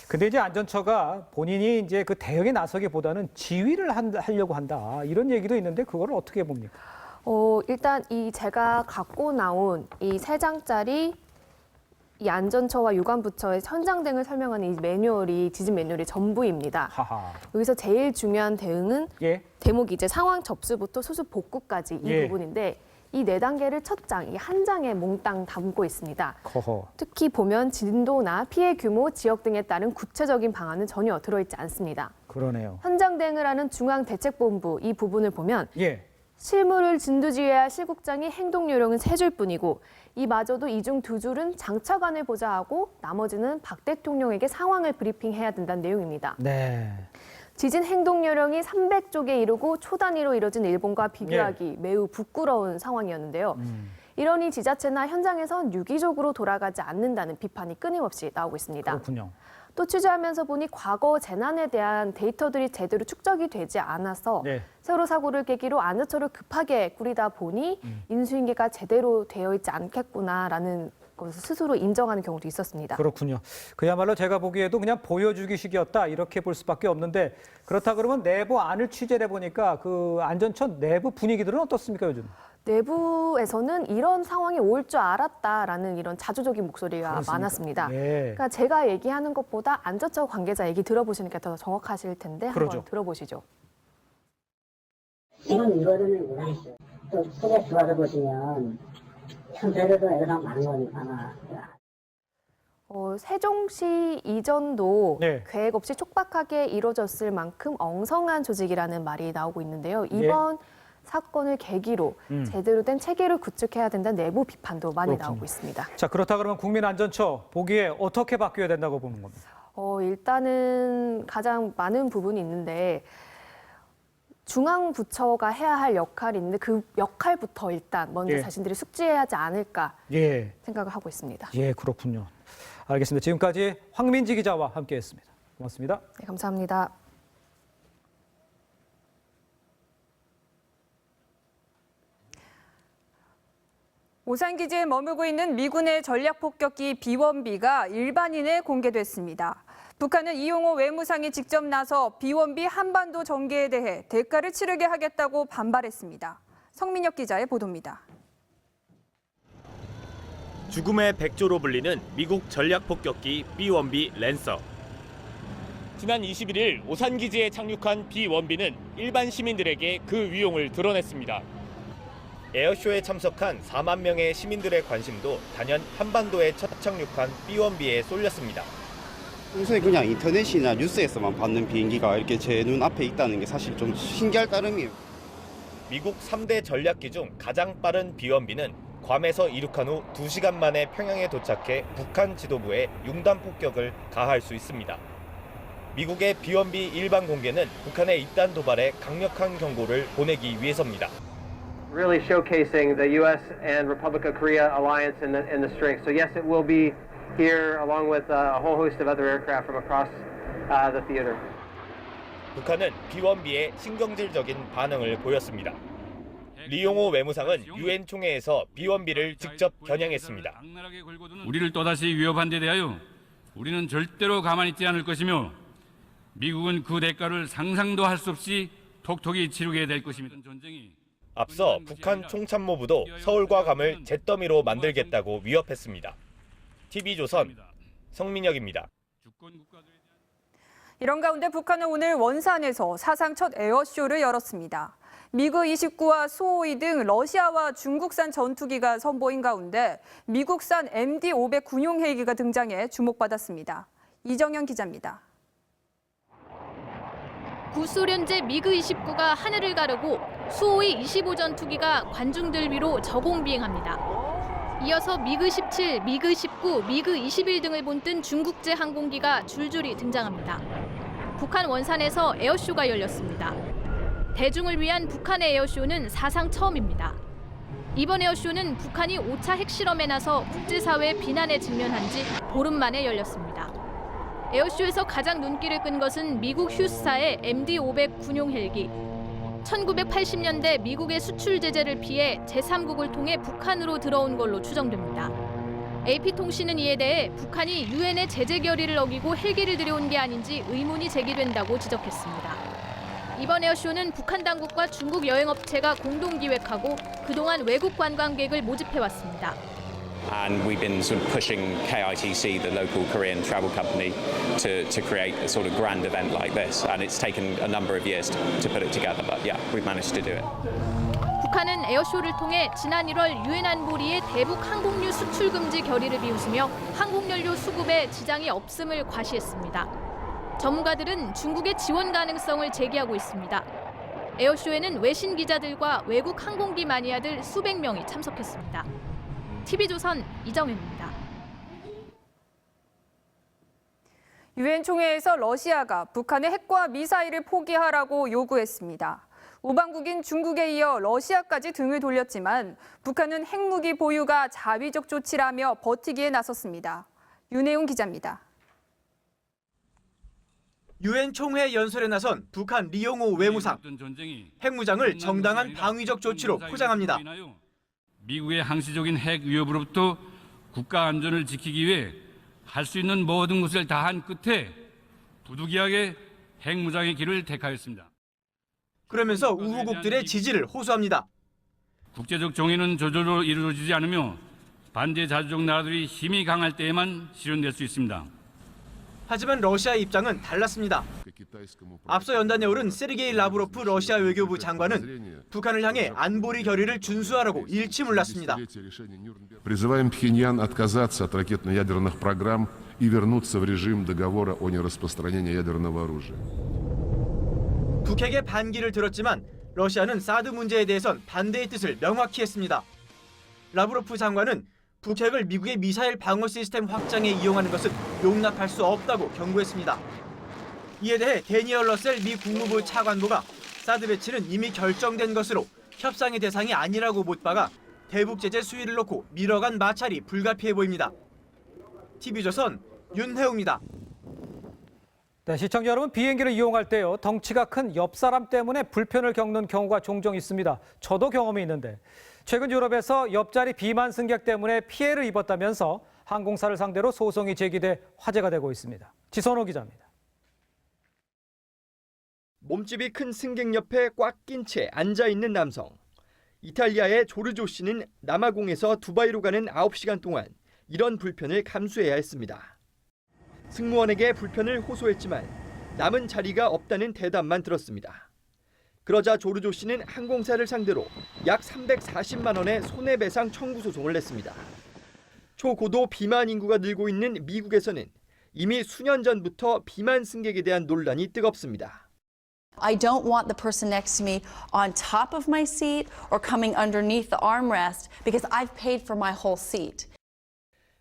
근데 이제 안전처가 본인이 이제 그 대응에 나서기보다는 지휘를 하려고 한다. 이런 얘기도 있는데 그거를 어떻게 봅니까? 일단 제가 갖고 나온 이 3장짜리 이 안전처와 유관부처의 현장 등을 설명하는 이 매뉴얼이 지진 매뉴얼이 전부입니다. 하하. 여기서 제일 중요한 대응은 예. 대목이 이제 상황 접수부터 수습 복구까지 이 예. 부분인데 이 4단계를 첫 장, 이 한 장에 몽땅 담고 있습니다. 허허. 특히 보면 진도나 피해 규모, 지역 등에 따른 구체적인 방안은 전혀 들어있지 않습니다. 그러네요. 현장 대응을 하는 중앙대책본부 이 부분을 보면 예. 실무를 진두지휘해야 할 실국장이 행동 요령은 3줄 뿐이고 이마저도 이 중 2줄은 장차관을 보좌하고 나머지는 박 대통령에게 상황을 브리핑해야 된다는 내용입니다. 네. 지진 행동 요령이 300쪽에 이르고 초단위로 이뤄진 일본과 비교하기 매우 부끄러운 상황이었는데요. 이러니 지자체나 현장에선 유기적으로 돌아가지 않는다는 비판이 끊임없이 나오고 있습니다. 그렇군요. 또 취재하면서 보니 과거 재난에 대한 데이터들이 제대로 축적이 되지 않아서 네. 세월호 사고를 계기로 안전처를 급하게 꾸리다 보니 인수인계가 제대로 되어 있지 않겠구나라는 것을 스스로 인정하는 경우도 있었습니다. 그렇군요. 그야말로 제가 보기에도 그냥 보여주기식이었다 이렇게 볼 수밖에 없는데 그렇다 그러면 내부 안을 취재해 보니까 그 안전처 내부 분위기들은 어떻습니까 요즘? 내부에서는 이런 상황이 올 줄 알았다라는 이런 자조적인 목소리가 그렇습니까? 많았습니다. 예. 그러니까 제가 얘기하는 것보다 안전처 관계자 얘기 들어보시는 게 더 정확하실 텐데 그러죠. 한번 들어보시죠. 지금 이거는 모르겠어요. 또 속에 들어가서 보시면 현재로도 애가 많은 거니까. 세종시 이전도 네. 계획 없이 촉박하게 이루어졌을 만큼 엉성한 조직이라는 말이 나오고 있는데요. 이번 사건을 계기로 제대로 된 체계를 구축해야 된다는 내부 비판도 많이 그렇군요. 나오고 있습니다. 자 그렇다 그러면 국민안전처 보기에 어떻게 바뀌어야 된다고 보는 겁니다. 일단은 가장 많은 부분이 있는데 중앙부처가 해야 할 역할이 있는데 그 역할부터 일단 먼저 예. 자신들이 숙지해야 하지 않을까 예. 생각을 하고 있습니다. 예, 그렇군요. 알겠습니다. 지금까지 황민지 기자와 함께했습니다. 고맙습니다. 네, 감사합니다. 오산기지에 머물고 있는 미군의 전략폭격기 B-1B가 일반인에 공개됐습니다. 북한은 이용호 외무상이 직접 나서 B-1B 한반도 전개에 대해 대가를 치르게 하겠다고 반발했습니다. 성민혁 기자의 보도입니다. 죽음의 백조로 불리는 미국 전략폭격기 B-1B 랜서. 지난 21일 오산기지에 착륙한 B-1B는 일반 시민들에게 그 위용을 드러냈습니다. 에어쇼에 참석한 4만 명의 시민들의 관심도 단연 한반도에 첫 착륙한 B-1B에 쏠렸습니다. 평소에 그냥 인터넷이나 뉴스에서만 봤는 비행기가 이렇게 제 눈앞에 있다는 게 사실 좀 신기할 따름이에요. 미국 3대 전략기 중 가장 빠른 B-1B는 괌에서 이륙한 후 2시간 만에 평양에 도착해 북한 지도부에 융단 폭격을 가할 수 있습니다. 미국의 B-1B 일반 공개는 북한의 잇단 도발에 강력한 경고를 보내기 위해서입니다. Really showcasing the U.S. and Republic of Korea alliance in the string. So yes, it will be here along with a whole host of other aircraft from across the theater. 북한은 B-1B에 신경질적인 반응을 보였습니다. 리용호 외무상은 유엔 총회에서 B-1B를 직접 겨냥했습니다. 우리를 또다시 위협한 데 대하여 우리는 절대로 가만히 있지 않을 것이며 미국은 그 대가를 상상도 할 수 없이 톡톡히 치르게 될 것입니다. 전쟁이 앞서 북한 총참모부도 서울과 감을 잿더미로 만들겠다고 위협했습니다. TV조선 성민혁입니다. 이런 가운데 북한은 오늘 원산에서 사상 첫 에어쇼를 열었습니다. 미그 29와 수호이 등 러시아와 중국산 전투기가 선보인 가운데 미국산 MD-500 군용 헬기가 등장해 주목받았습니다. 이정현 기자입니다. 구소련제 미그 29가 하늘을 가르고 수호이 25 전투기가 관중들 위로 저공 비행합니다. 이어서 미그 17, 미그 19, 미그 21 등을 본뜬 중국제 항공기가 줄줄이 등장합니다. 북한 원산에서 에어쇼가 열렸습니다. 대중을 위한 북한의 에어쇼는 사상 처음입니다. 이번 에어쇼는 북한이 5차 핵실험에 나서 국제사회의 비난에 직면한 지 보름 만에 열렸습니다. 에어쇼에서 가장 눈길을 끈 것은 미국 휴스사의 MD-500 군용 헬기. 1980년대 미국의 수출 제재를 피해 제3국을 통해 북한으로 들어온 걸로 추정됩니다. AP통신은 이에 대해 북한이 유엔의 제재 결의를 어기고 헬기를 들여온 게 아닌지 의문이 제기된다고 지적했습니다. 이번 에어쇼는 북한 당국과 중국 여행업체가 공동 기획하고 그동안 외국 관광객을 모집해왔습니다. And we've been sort of pushing KITC, the local Korean travel company, to create a sort of grand event like this. And it's taken a number of years to put it together, but yeah, we've managed to do it. 북한은 에어쇼를 통해 지난 1월 유엔 안보리의 대북 항공유 수출 금지 결의를 비웃으며 항공연료 수급에 지장이 없음을 과시했습니다. 전문가들은 중국의 지원 가능성을 제기하고 있습니다. 에어쇼에는 외신 기자들과 외국 항공기 마니아들 수백 명이 참석했습니다. TV조선 이정현입니다. 유엔 총회에서 러시아가 북한의 핵과 미사일을 포기하라고 요구했습니다. 우방국인 중국에 이어 러시아까지 등을 돌렸지만 북한은 핵무기 보유가 자위적 조치라며 버티기에 나섰습니다. 윤혜웅 기자입니다. 유엔 총회 연설에 나선 북한 리용호 외무상. 핵무장을 정당한 방위적 조치로 포장합니다. 미국의 항시적인 핵 위협으로부터 국가 안전을 지키기 위해 할 수 있는 모든 것을 다한 끝에 부득이하게 핵무장의 길을 택하였습니다. 그러면서 우호국들의 지지를 호소합니다. 국제적 정의는 저절로 이루어지지 않으며 반대 자주적 나라들이 힘이 강할 때에만 실현될 수 있습니다. 하지만 러시아의 입장은 달랐습니다. 앞서 연단에 오른 세르게이 라브로프 러시아 외교부 장관은 북한을 향해 안보리 결의를 준수하라고 일치몰랐습니다. Призываем Пхеньян отказаться от ракетно-ядерных программ и вернуться в режим договора о нераспространении ядерного оружия. 북핵의 반기를 들었지만 러시아는 사드 문제에 대해선 반대의 뜻을 명확히 했습니다. 라브로프 장관은 북핵을 미국의 미사일 방어 시스템 확장에 이용하는 것은 용납할 수 없다고 경고했습니다. 이에 대해 데니얼 러셀 미 국무부 차관보가 사드 배치는 이미 결정된 것으로 협상의 대상이 아니라고 못 박아 대북 제재 수위를 놓고 밀어간 마찰이 불가피해 보입니다. TV조선 윤혜웅입니다. 네, 시청자 여러분, 비행기를 이용할 때요, 덩치가 큰 옆 사람 때문에 불편을 겪는 경우가 종종 있습니다. 저도 경험이 있는데 최근 유럽에서 옆자리 비만 승객 때문에 피해를 입었다면서 항공사를 상대로 소송이 제기돼 화제가 되고 있습니다. 지선호 기자입니다. 몸집이 큰 승객 옆에 꽉 낀 채 앉아있는 남성. 이탈리아의 조르조 씨는 남아공에서 두바이로 가는 9시간 동안 이런 불편을 감수해야 했습니다. 승무원에게 불편을 호소했지만 남은 자리가 없다는 대답만 들었습니다. 그러자 조르조 씨는 항공사를 상대로 약 340만 원의 손해배상 청구 소송을 냈습니다. 초고도 비만 인구가 늘고 있는 미국에서는 이미 수년 전부터 비만 승객에 대한 논란이 뜨겁습니다. I don't want the person next to me on top of my seat or coming underneath the armrest because I've paid for my whole seat.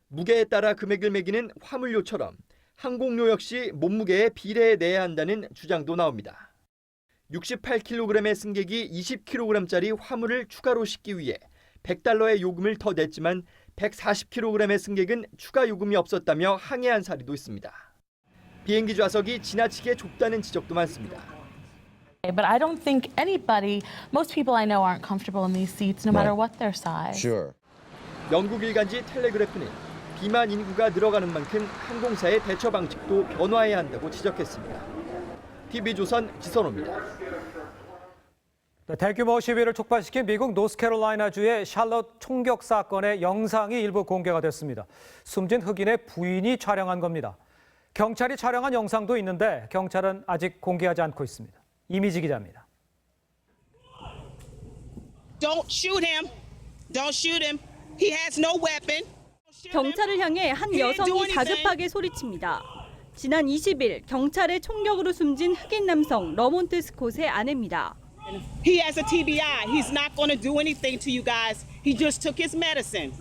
무게에 따라 금액을 매기는 화물료처럼 항공료 역시 몸무게에 비례해 내야 한다는 주장도 나옵니다. 68kg의 승객이 20kg짜리 화물을 추가로 싣기 위해 $100의 요금을 더 냈지만 140kg의 승객은 추가 요금이 없었다며 항해한 사례도 있습니다. 비행기 좌석이 지나치게 좁다는 지적도 많습니다. But I don't think anybody, most people I know aren't comfortable in these seats no matter what their size. Sure. 영국 일간지 텔레그래프는 비만 인구가 늘어가는 만큼 항공사의 대처 방식도 변화해야 한다고 지적했습니다. TV조선 지선호입니다. 대규모 시위를 촉발시킨 미국 노스캐롤라이나주의 샬럿 총격 사건의 영상이 일부 공개가 됐습니다. 숨진 흑인의 부인이 촬영한 겁니다. 경찰이 촬영한 영상도 있는데 경찰은 아직 공개하지 않고 있습니다. 이미지 기자입니다. Don't shoot him. Don't shoot him. He has no weapon. 경찰을 향해 한 여성이 다급하게 소리칩니다. 지난 20일 경찰의 총격으로 숨진 흑인 남성 러몬트 스콧의 아내입니다. He has a TBI. He's not going to do anything to you guys. He just took his medicine.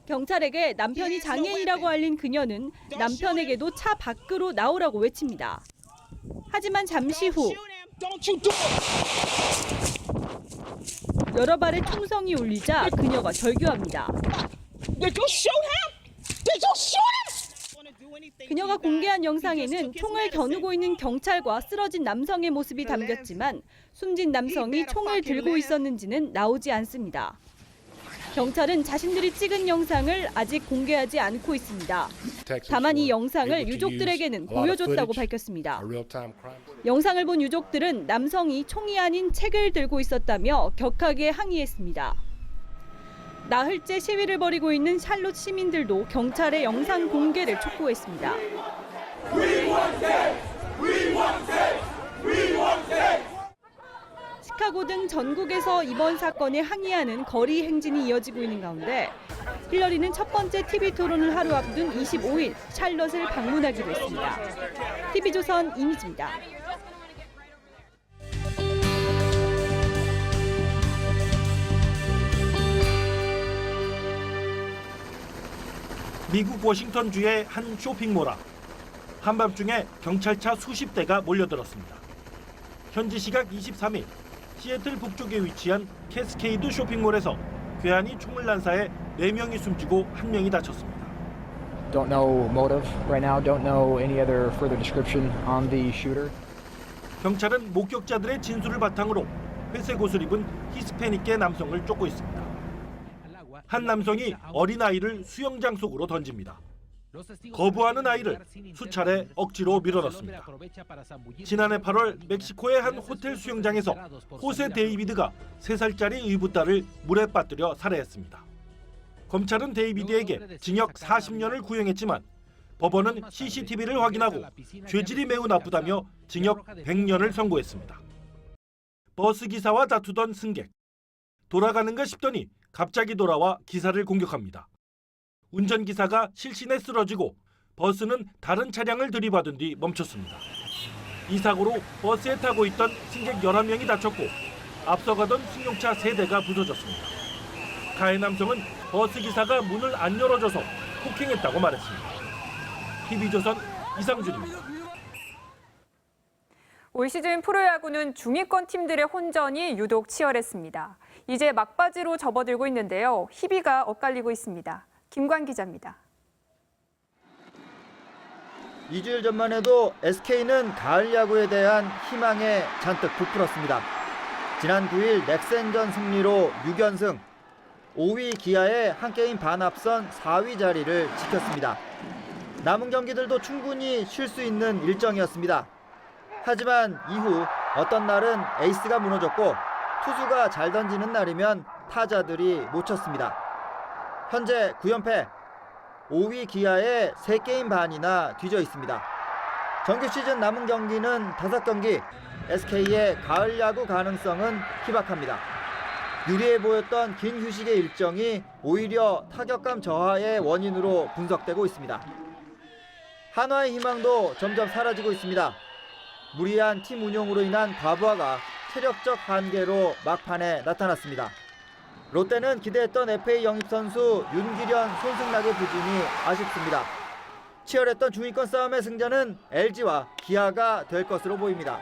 경찰에게 남편이 장애인이라고 알린 그녀는 남편에게도 차 밖으로 나오라고 외칩니다. 하지만 잠시 후 여러 발의 총성이 울리자 그녀가 절규합니다. 그녀가 공개한 영상에는 총을 겨누고 있는 경찰과 쓰러진 남성의 모습이 담겼지만 숨진 남성이 총을 들고 있었는지는 나오지 않습니다. 경찰은 자신들이 찍은 영상을 아직 공개하지 않고 있습니다. 다만 이 영상을 유족들에게는 보여줬다고 밝혔습니다. 영상을 본 유족들은 남성이 총이 아닌 책을 들고 있었다며 격하게 항의했습니다. 나흘째 시위를 벌이고 있는 샬롯 시민들도 경찰의 영상 공개를 촉구했습니다. 시카고 등 전국에서 이번 사건에 항의하는 거리 행진이 이어지고 있는 가운데 힐러리는 첫 번째 TV 토론을 하루 앞둔 25일 샬롯을 방문하기로 했습니다. TV조선 이미지입니다. 미국 워싱턴주의 한 쇼핑몰 앞 한밤중에 경찰차 수십 대가 몰려들었습니다. 현지 시각 23일 시애틀 북쪽에 위치한 캐스케이드 쇼핑몰에서 괴한이 총을 난사해 4명이 숨지고 1명이 다쳤습니다. Don't know motive right now. Don't know any other further description on the shooter. 경찰은 목격자들의 진술을 바탕으로 회색 옷을 입은 히스패닉계 남성을 쫓고 있습니다. 한 남성이 어린아이를 수영장 속으로 던집니다. 거부하는 아이를 수차례 억지로 밀어넣습니다. 지난해 8월 멕시코의 한 호텔 수영장에서 호세 데이비드가 3살짜리 의붓딸을 물에 빠뜨려 살해했습니다. 검찰은 데이비드에게 징역 40년을 구형했지만 법원은 CCTV를 확인하고 죄질이 매우 나쁘다며 징역 100년을 선고했습니다. 버스 기사와 다투던 승객. 돌아가는가 싶더니 갑자기 돌아와 기사를 공격합니다. 운전기사가 실신해 쓰러지고 버스는 다른 차량을 들이받은 뒤 멈췄습니다. 이 사고로 버스에 타고 있던 승객 11명이 다쳤고 앞서가던 승용차 3대가 부서졌습니다. 가해 남성은 버스기사가 문을 안 열어줘서 폭행했다고 말했습니다. TV조선 이상준입니다. 올 시즌 프로야구는 중위권 팀들의 혼전이 유독 치열했습니다. 이제 막바지로 접어들고 있는데요. 희비가 엇갈리고 있습니다. 김관 기자입니다. 2주일 전만 해도 SK는 가을 야구에 대한 희망에 잔뜩 부풀었습니다. 지난 9일 넥센전 승리로 6연승, 5위 기아에 한 게임 반 앞선 4위 자리를 지켰습니다. 남은 경기들도 충분히 쉴 수 있는 일정이었습니다. 하지만 이후 어떤 날은 에이스가 무너졌고 투수가 잘 던지는 날이면 타자들이 못 쳤습니다. 현재 9연패, 5위 기아에 3게임 반이나 뒤져 있습니다. 정규 시즌 남은 경기는 5경기, SK의 가을 야구 가능성은 희박합니다. 유리해 보였던 긴 휴식의 일정이 오히려 타격감 저하의 원인으로 분석되고 있습니다. 한화의 희망도 점점 사라지고 있습니다. 무리한 팀 운영으로 인한 과부하가 체력적 한계로 막판에 나타났습니다. 롯데는 기대했던 FA 영입 선수 윤기련 손승락의 부진이 아쉽습니다. 치열했던 중위권 싸움의 승자는 LG와 기아가 될 것으로 보입니다.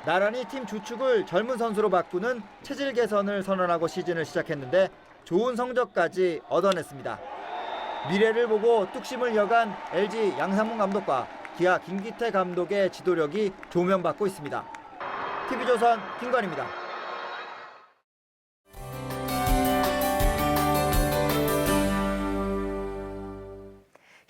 나란히 팀 주축을 젊은 선수로 바꾸는 체질 개선을 선언하고 시즌을 시작했는데 좋은 성적까지 얻어냈습니다. 미래를 보고 뚝심을 이어간 LG 양상문 감독과 기아 김기태 감독의 지도력이 조명받고 있습니다. TV조선 김관입니다.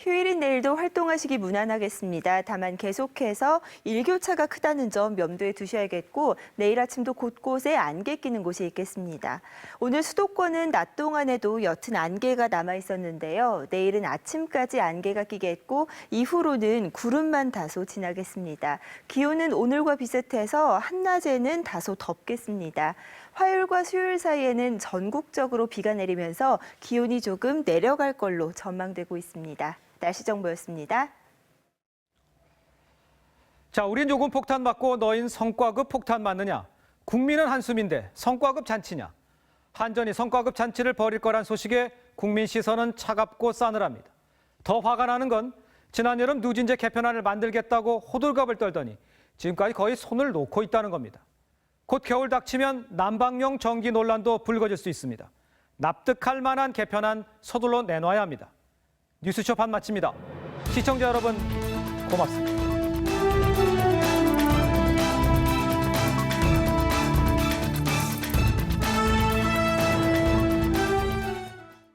휴일인 내일 내일도 활동하시기 무난하겠습니다. 다만 계속해서 일교차가 크다는 점 염두에 두셔야겠고 내일 아침도 곳곳에 안개 끼는 곳이 있겠습니다. 오늘 수도권은 낮 동안에도 옅은 안개가 남아 있었는데요. 내일은 아침까지 안개가 끼겠고 이후로는 구름만 다소 지나겠습니다. 기온은 오늘과 비슷해서 한낮에는 다소 덥겠습니다. 화요일과 수요일 사이에는 전국적으로 비가 내리면서 기온이 조금 내려갈 걸로 전망되고 있습니다. 날씨 정보였습니다. 자, 우린 요금 폭탄 맞고 너흰 성과급 폭탄 맞느냐? 국민은 한숨인데 성과급 잔치냐? 한전이 성과급 잔치를 벌일 거란 소식에 국민 시선은 차갑고 싸늘합니다. 더 화가 나는 건 지난 여름 누진제 개편안을 만들겠다고 호들갑을 떨더니 지금까지 거의 손을 놓고 있다는 겁니다. 곧 겨울 닥치면 난방용 전기 논란도 불거질 수 있습니다. 납득할 만한 개편안 서둘러 내놔야 합니다. 뉴스쇼 반 마칩니다. 시청자 여러분 고맙습니다.